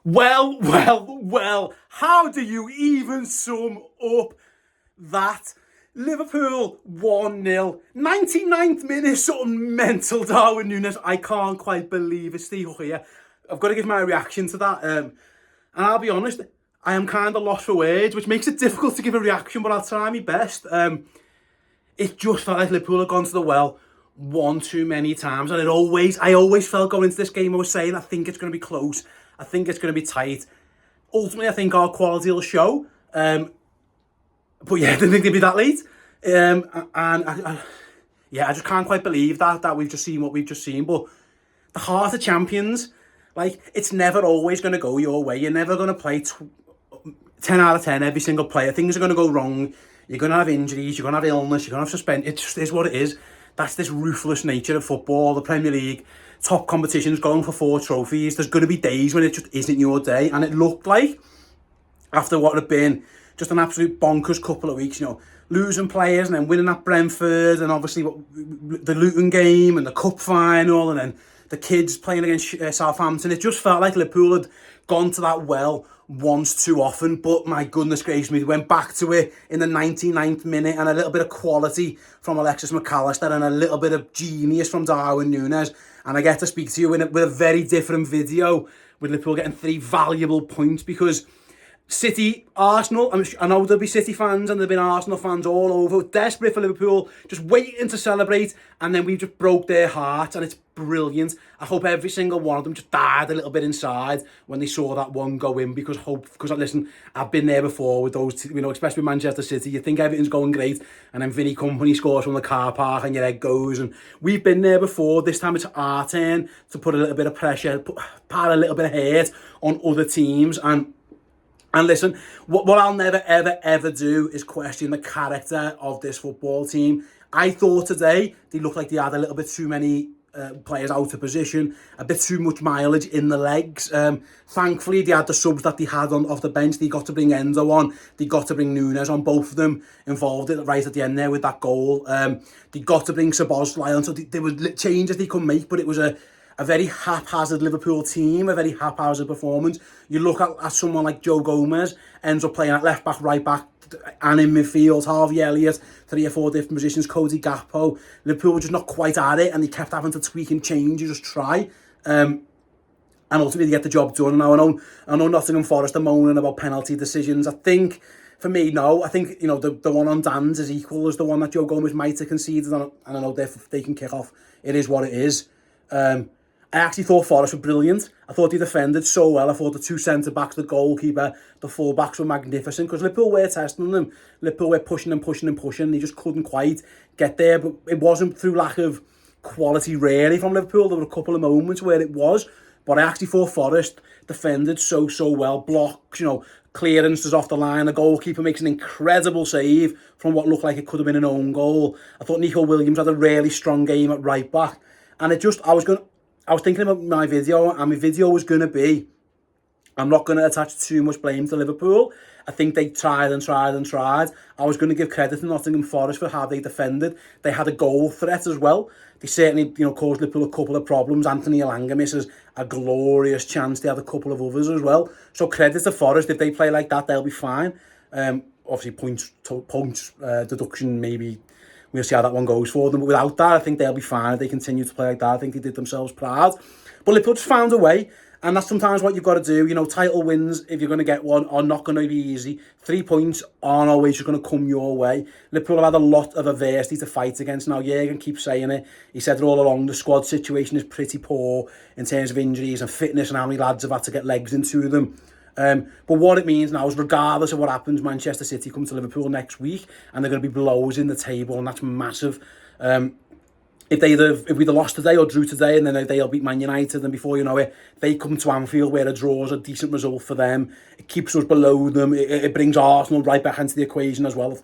Well, how do you even sum up that? Liverpool 1-0, 99th minute, something mental, Darwin Nunes. I can't quite believe it, Steve here. I've got to give my reaction to that. And I'll be honest, I am kind of lost for words, which makes it difficult to give a reaction, but I'll try my best. It just felt like Liverpool had gone to the well one too many times, and I always felt going into this game, I was saying, I think it's going to be close. I think it's going to be tight. Ultimately, I think our quality will show. But yeah, I didn't think they'd be that late. I just can't quite believe that we've just seen what we've just seen. But the heart of champions, like, it's never always going to go your way. You're never going to play 10 out of 10 every single player. Things are going to go wrong. You're going to have injuries. You're going to have illness. You're going to have suspension. It just is what it is. That's this ruthless nature of football, the Premier League, top competitions, going for 4 trophies. There's going to be days when it just isn't your day. And it looked like, after what had been just an absolute bonkers couple of weeks, losing players and then winning at Brentford, and obviously the Luton game and the cup final, and then the kids playing against Southampton. It just felt like Liverpool had gone to that well once too often. But my goodness gracious me, they went back to it in the 99th minute, and a little bit of quality from Alexis Mac Allister and a little bit of genius from Darwin Nunes. And I get to speak to you with a very different video, with Liverpool getting 3 valuable points, because City, Arsenal, I know there'll be City fans and there'll be Arsenal fans all over, desperate for Liverpool, just waiting to celebrate, and then we just broke their hearts, and it's brilliant. I hope every single one of them just died a little bit inside when they saw that one go in, because listen, I've been there before with those, especially with Manchester City. You think everything's going great, and then Vinny Company scores from the car park and your head goes, and we've been there before. This time it's our turn to put a little bit of pressure, pile a little bit of hate on other teams. And listen, what I'll never, ever, ever do is question the character of this football team. I thought today they looked like they had a little bit too many players out of position, a bit too much mileage in the legs. Thankfully, they had the subs that they had off the bench. They got to bring Endo on. They got to bring Nunes on. Both of them involved right at the end there with that goal. They got to bring Ste'S on. So there were changes they could make, but it was a very haphazard Liverpool team, a very haphazard performance. You look at someone like Joe Gomez, ends up playing at left back, right back, and in midfield, Harvey Elliott, 3 or 4 different positions, Cody Gakpo. Liverpool were just not quite at it, and they kept having to tweak and change and just try. And ultimately, they get the job done. Now, I know Nottingham Forest are moaning about penalty decisions. I think, for me, no. I think, the one on Dan's is equal as the one that Joe Gomez might have conceded, and I know they can kick off. It is what it is. I actually thought Forest were brilliant. I thought they defended so well. I thought the 2 centre-backs, the goalkeeper, the full-backs were magnificent, because Liverpool were testing them. Liverpool were pushing and pushing and pushing. They just couldn't quite get there. But it wasn't through lack of quality, really, from Liverpool. There were a couple of moments where it was. But I actually thought Forest defended so well. Blocks, clearances off the line. The goalkeeper makes an incredible save from what looked like it could have been an own goal. I thought Nico Williams had a really strong game at right back. And I was thinking about my video, and my video was going to be, I'm not going to attach too much blame to Liverpool. I think they tried and tried and tried. I was going to give credit to Nottingham Forest for how they defended. They had a goal threat as well. They certainly, caused Liverpool a couple of problems. Anthony Elanga misses a glorious chance. They had a couple of others as well. So credit to Forest. If they play like that, they'll be fine. Obviously, points deduction, maybe. We'll see how that one goes for them. But without that, I think they'll be fine if they continue to play like that. I think they did themselves proud. But Liverpool just found a way. And that's sometimes what you've got to do. Title wins, if you're going to get one, are not going to be easy. 3 points aren't always just going to come your way. Liverpool have had a lot of adversity to fight against. Now, Jurgen keeps saying it. He said it all along. The squad situation is pretty poor in terms of injuries and fitness, and how many lads have had to get legs into them. But what it means now is, regardless of what happens, Manchester City come to Liverpool next week, and they're going to be blows in the table, and that's massive. If we'd have lost today or drew today, and then they'll beat Man United, and before you know it, they come to Anfield, where a draw is a decent result for them. It keeps us below them. It brings Arsenal right back into the equation as well.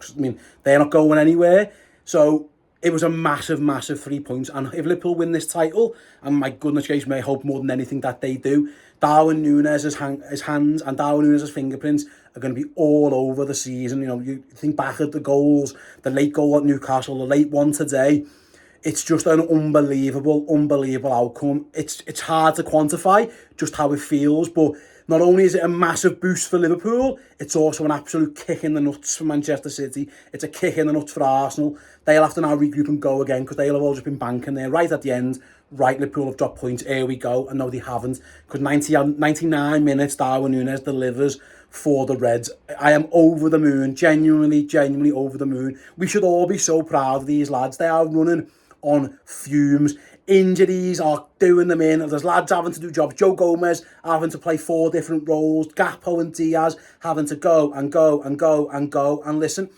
They're not going anywhere. So it was a massive 3 points. And if Liverpool win this title, and my goodness gracious, may hope more than anything that they do, Darwin Nunes' hands and Darwin Nunes' fingerprints are going to be all over the season. You think back at the goals, the late goal at Newcastle, the late one today. It's just an unbelievable outcome. It's hard to quantify just how it feels, but not only is it a massive boost for Liverpool, it's also an absolute kick in the nuts for Manchester City. It's a kick in the nuts for Arsenal. They'll have to now regroup and go again because they'll have all just been banking there right at the end. Right, Liverpool have dropped points. Here we go. And no, they haven't, because 99 minutes Darwin Nunes delivers for the Reds. I am over the moon, genuinely over the moon. We should all be so proud of these lads. They are running on fumes. Injuries are doing them in. There's lads having to do jobs. Joe Gomez having to play 4 different roles. Gakpo and Diaz having to go. And listen,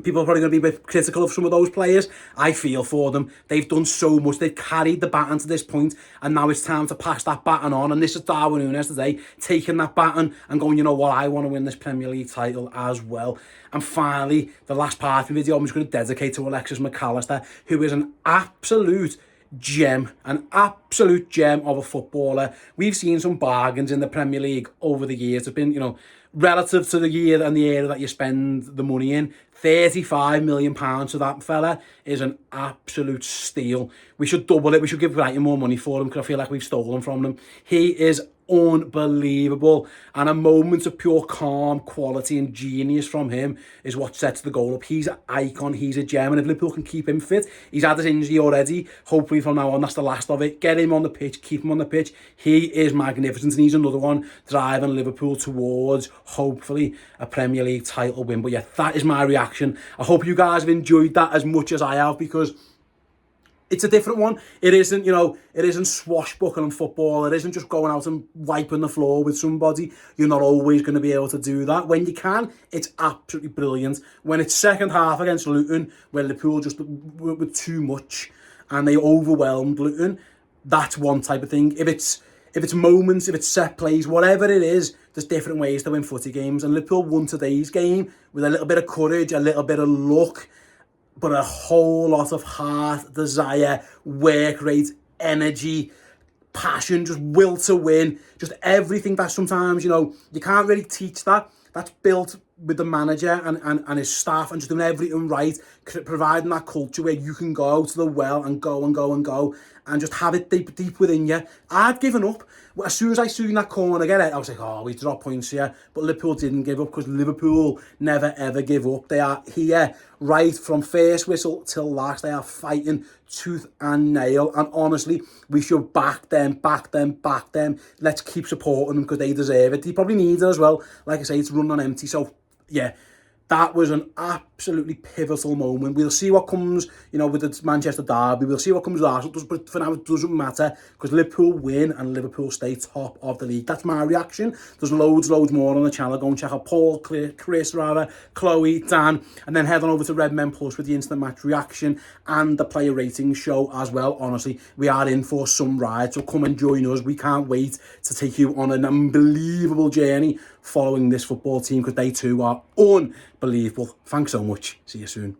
people are probably going to be a bit critical of some of those players. I feel for them. They've done so much. They've carried the baton to this point, and now it's time to pass that baton on. And this is Darwin Nunes today, taking that baton and going, you know what, I want to win this Premier League title as well. And finally, the last part of the video, I'm just going to dedicate to Alexis Mac Allister, who is an absolute gem of a footballer. We've seen some bargains in the Premier League over the years. It's been, relative to the year and the era that you spend the money in, £35 million for that fella is an absolute steal. We should double it. We should give Brighton more money for him, because I feel like we've stolen from them. He is unbelievable, and a moment of pure calm, quality and genius from him is what sets the goal up. He's an icon, he's a gem, and if Liverpool can keep him fit, he's had his injury already, hopefully from now on that's the last of it. Get him on the pitch, keep him on the pitch. He is magnificent, and he's another one driving Liverpool towards hopefully a Premier League title win. But yeah, that is my reaction. I hope you guys have enjoyed that as much as I have, because it's a different one. It isn't, it isn't swashbuckling football. It isn't just going out and wiping the floor with somebody. You're not always going to be able to do that. When you can, it's absolutely brilliant. When it's second half against Luton, where Liverpool just were too much and they overwhelmed Luton, that's one type of thing. If it's moments, if it's set plays, whatever it is, there's different ways to win footy games. And Liverpool won today's game with a little bit of courage, a little bit of luck, but a whole lot of heart, desire, work rate, energy, passion, just will to win, just everything that sometimes, you can't really teach that. That's built with the manager and his staff, and just doing everything right, providing that culture where you can go to the well and go and just have it deep within you. I'd given up. As soon as I seen that corner get it, I was like, oh, we dropped points here. But Liverpool didn't give up, because Liverpool never ever give up. They are here right from first whistle till last. They are fighting tooth and nail. And honestly, we should back them. Let's keep supporting them, because they deserve it. They probably need it as well. Like I say, it's run on empty. So yeah, that was an absolutely pivotal moment. We'll see what comes, with the Manchester derby. We'll see what comes with Arsenal. But for now, it doesn't matter, because Liverpool win and Liverpool stay top of the league. That's my reaction. There's loads more on the channel. Go and check out Paul, Chris, Chloe, Dan, and then head on over to Redmen Plus with the instant match reaction and the player rating show as well. Honestly, we are in for some ride, so come and join us. We can't wait to take you on an unbelievable journey following this football team, because they too are unbelievable. Thanks so much. See you soon.